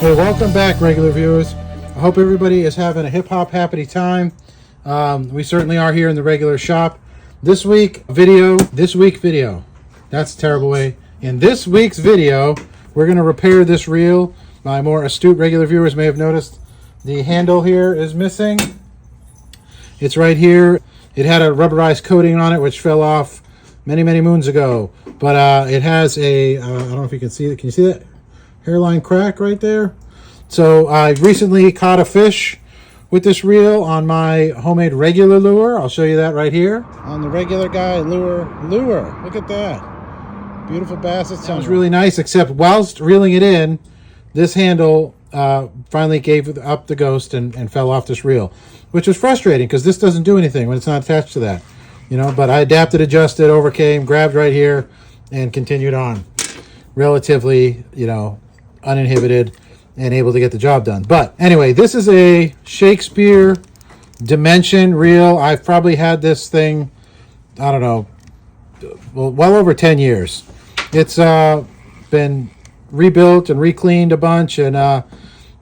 Hey, welcome back, regular viewers. I hope everybody is having a hip-hop happy time. We certainly are here in the regular shop. This week video. That's a terrible way. In this week's video, we're going to repair this reel. My more astute regular viewers may have noticed the handle here is missing. It's right here. It had a rubberized coating on it, which fell off many moons ago. But it has a, I don't know if you can see it. Can you see that hairline crack right there? So I recently caught a fish with this reel on my homemade regular lure. I'll show you that right here. On the regular guy lure. Look at that. Beautiful bass. It sounds really nice, except whilst reeling it in, this handle finally gave up the ghost and fell off this reel, which was frustrating because this doesn't do anything when it's not attached to that. You know, but I adapted, adjusted, overcame, grabbed right here, and continued on. Relatively, you know, uninhibited and able to get the job done. But anyway, this is a Shakespeare Dimension reel. I've probably had this thing, I don't know, well over 10 years. It's been rebuilt and recleaned a bunch, and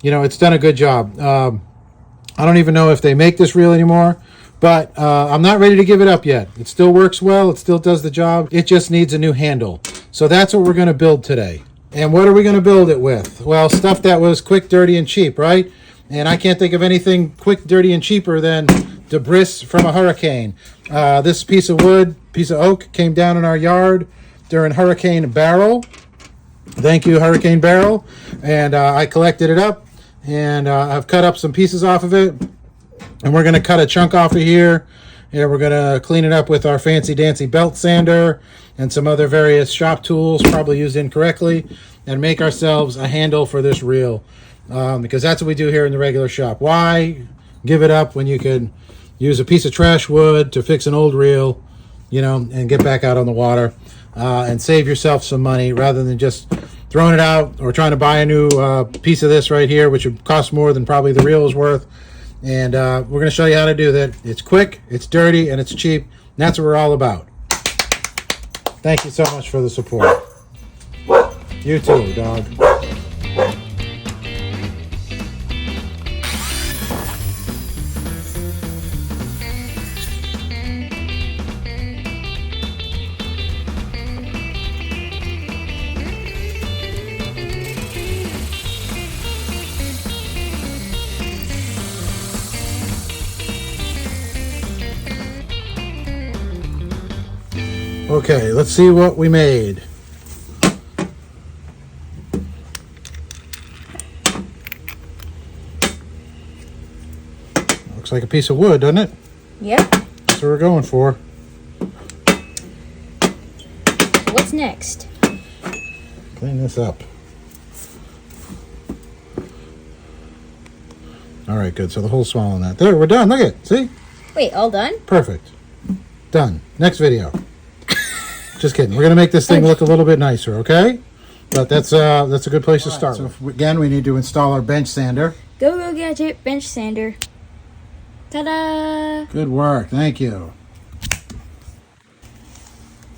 you know, it's done a good job. I don't even know if they make this reel anymore, but I'm not ready to give it up yet. It still works well. It still does the job. It just needs a new handle. So that's what we're going to build today. And what are we going to build it with? Well, stuff that was quick, dirty, and cheap, right? And I can't think of anything quick, dirty, and cheaper than debris from a hurricane. This piece of wood, piece of oak, came down in our yard during Hurricane Beryl. Thank you, Hurricane Beryl. And I collected it up, and I've cut up some pieces off of it. And we're going to cut a chunk off of here. And we're going to clean it up with our fancy dancy belt sander and some other various shop tools, probably used incorrectly, and make ourselves a handle for this reel. Because that's what we do here in the regular shop. Why give it up when you can use a piece of trash wood to fix an old reel, you know, and get back out on the water and save yourself some money rather than just throwing it out or trying to buy a new piece of this right here, which would cost more than probably the reel is worth. And we're going to show you how to do that. It's quick, it's dirty, and it's cheap. And that's what we're all about. Thank you so much for the support. You too, dog. Okay, let's see what we made. Looks like a piece of wood, doesn't it? Yep. That's what we're going for. What's next? Clean this up. All right, good. So the hole's small on that. There, we're done. Look at it. See? Wait, all done? Perfect. Done. Next video. Just kidding. We're going to make this thing look a little bit nicer, okay? But that's a good place to start. So again, we need to install our bench sander. Go Gadget bench sander. Ta-da! Good work. Thank you.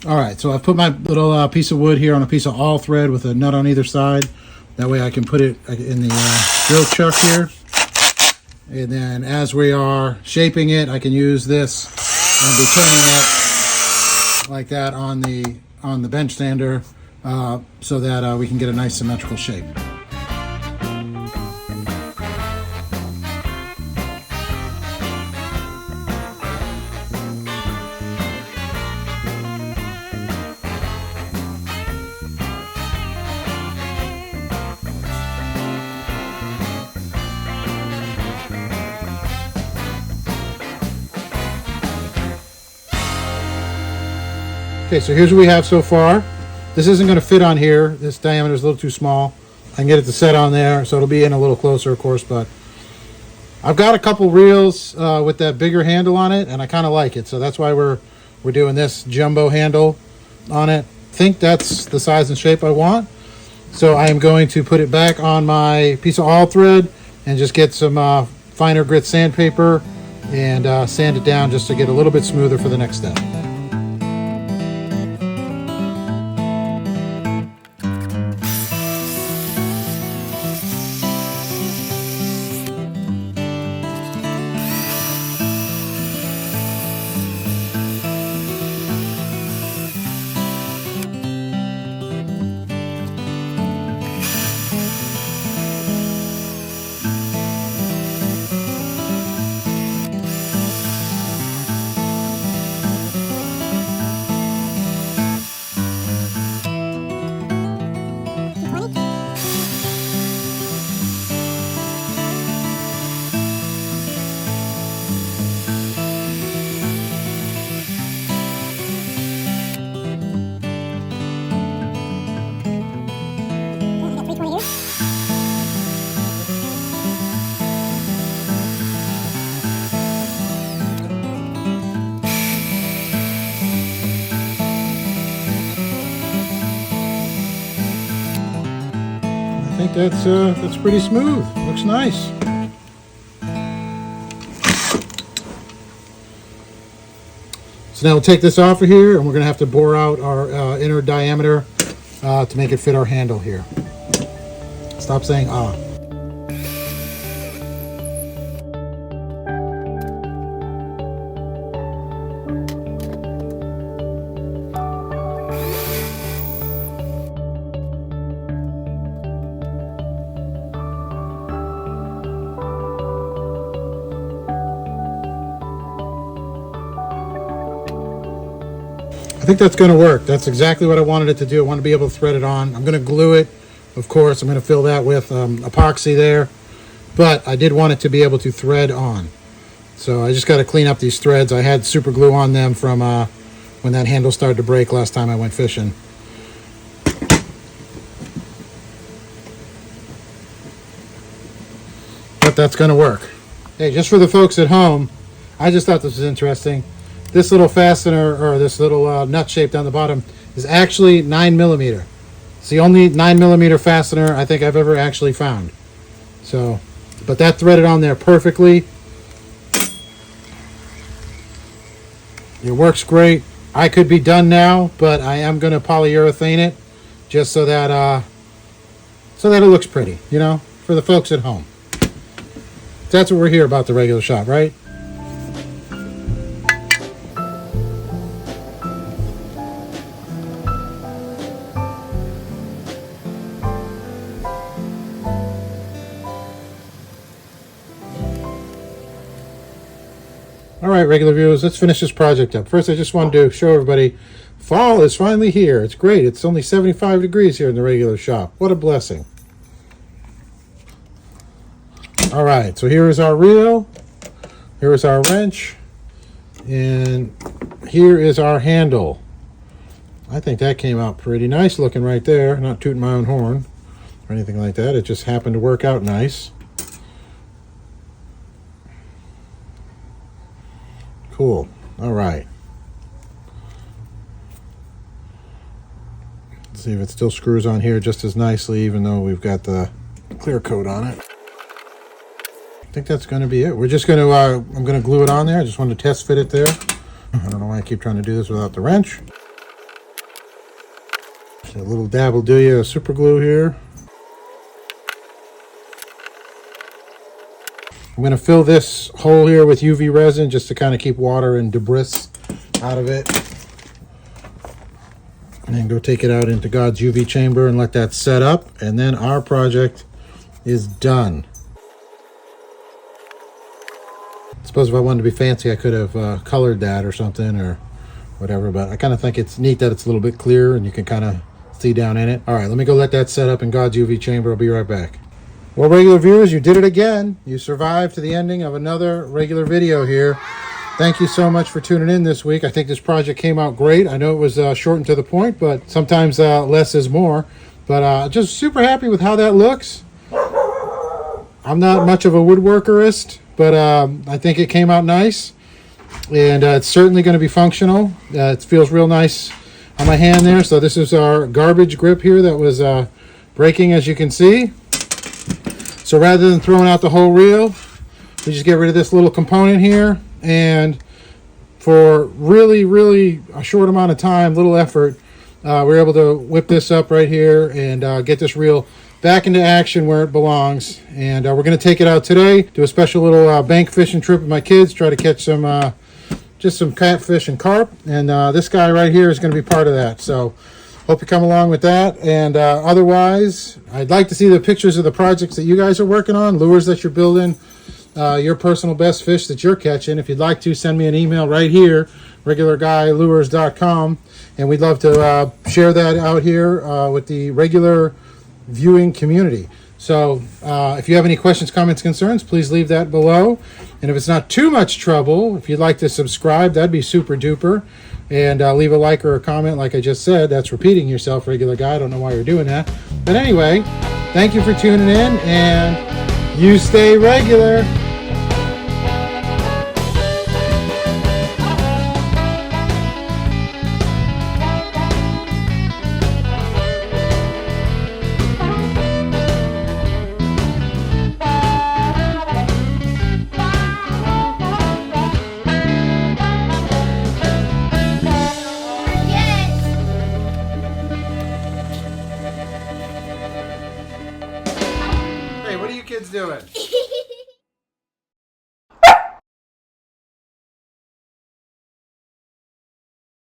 All right, so I've put my little piece of wood here on a piece of all thread with a nut on either side. That way I can put it in the drill chuck here. And then as we are shaping it, I can use this and be turning it like that on the bench sander so that we can get a nice symmetrical shape. Okay, so here's what we have so far. This isn't going to fit on here. This diameter is a little too small. I can get it to set on there, so it'll be in a little closer, of course, but I've got a couple reels with that bigger handle on it, and I kind of like it, so that's why we're doing this jumbo handle on it. I think that's the size and shape I want. So I am going to put it back on my piece of all thread and just get some finer grit sandpaper and sand it down just to get a little bit smoother for the next step. think that's pretty smooth. Looks nice. So now we'll take this off of here, and we're going to have to bore out our inner diameter to make it fit our handle here. Stop saying ah. I think that's going to work. That's exactly what I wanted it to do. I want to be able to thread it on. I'm going to glue it. Of course, I'm going to fill that with epoxy there. But I did want it to be able to thread on. So I just got to clean up these threads. I had super glue on them from when that handle started to break last time I went fishing. But that's going to work. Hey, just for the folks at home, I just thought this was interesting. This little fastener, or this little nut shape down the bottom, is actually 9mm. It's the only 9mm fastener I think I've ever actually found. So, but that threaded on there perfectly. It works great. I could be done now, but I am going to polyurethane it just so that it looks pretty, you know, for the folks at home. That's what we're here about, the regular shop, right? All right, regular viewers, let's finish this project up. First, I just wanted to show everybody fall is finally here. It's great. It's only 75 degrees here in the regular shop. What a blessing. All right, so here is our reel. Here is our wrench. And here is our handle. I think that came out pretty nice looking right there. Not tooting my own horn or anything like that. It just happened to work out nice. Cool. All right. Let's see if it still screws on here just as nicely, even though we've got the clear coat on it. I think that's going to be it. We're just going to, I'm going to glue it on there. I just wanted to test fit it there. I don't know why I keep trying to do this without the wrench. Just a little dab will do you, super glue here. I'm going to fill this hole here with UV resin just to kind of keep water and debris out of it. And then go take it out into God's UV chamber and let that set up. And then our project is done. I suppose if I wanted to be fancy, I could have colored that or something or whatever. But I kind of think it's neat that it's a little bit clearer and you can kind of see down in it. All right, let me go let that set up in God's UV chamber. I'll be right back. Well, regular viewers, you did it again. You survived to the ending of another regular video here. Thank you so much for tuning in this week. I think this project came out great. I know it was short and to the point, but sometimes less is more. But just super happy with how that looks. I'm not much of a woodworkerist, but I think it came out nice. And it's certainly going to be functional. It feels real nice on my hand there. So this is our garbage grip here that was breaking, as you can see. So rather than throwing out the whole reel, we just get rid of this little component here. And for really, really a short amount of time, little effort, we're able to whip this up right here and get this reel back into action where it belongs. And we're going to take it out today, do a special little bank fishing trip with my kids, try to catch some just some catfish and carp. And this guy right here is going to be part of that. So hope you come along with that. And otherwise, I'd like to see the pictures of the projects that you guys are working on, lures that you're building, your personal best fish that you're catching. If you'd like to, send me an email right here, regularguylures.com, and we'd love to share that out here with the regular viewing community. So if you have any questions, comments, concerns, please leave that below. And if it's not too much trouble, if you'd like to subscribe, that'd be super duper. And leave a like or a comment, like I just said. That's repeating yourself, regular guy. I don't know why you're doing that. But anyway, thank you for tuning in, and you stay regular. kids doing?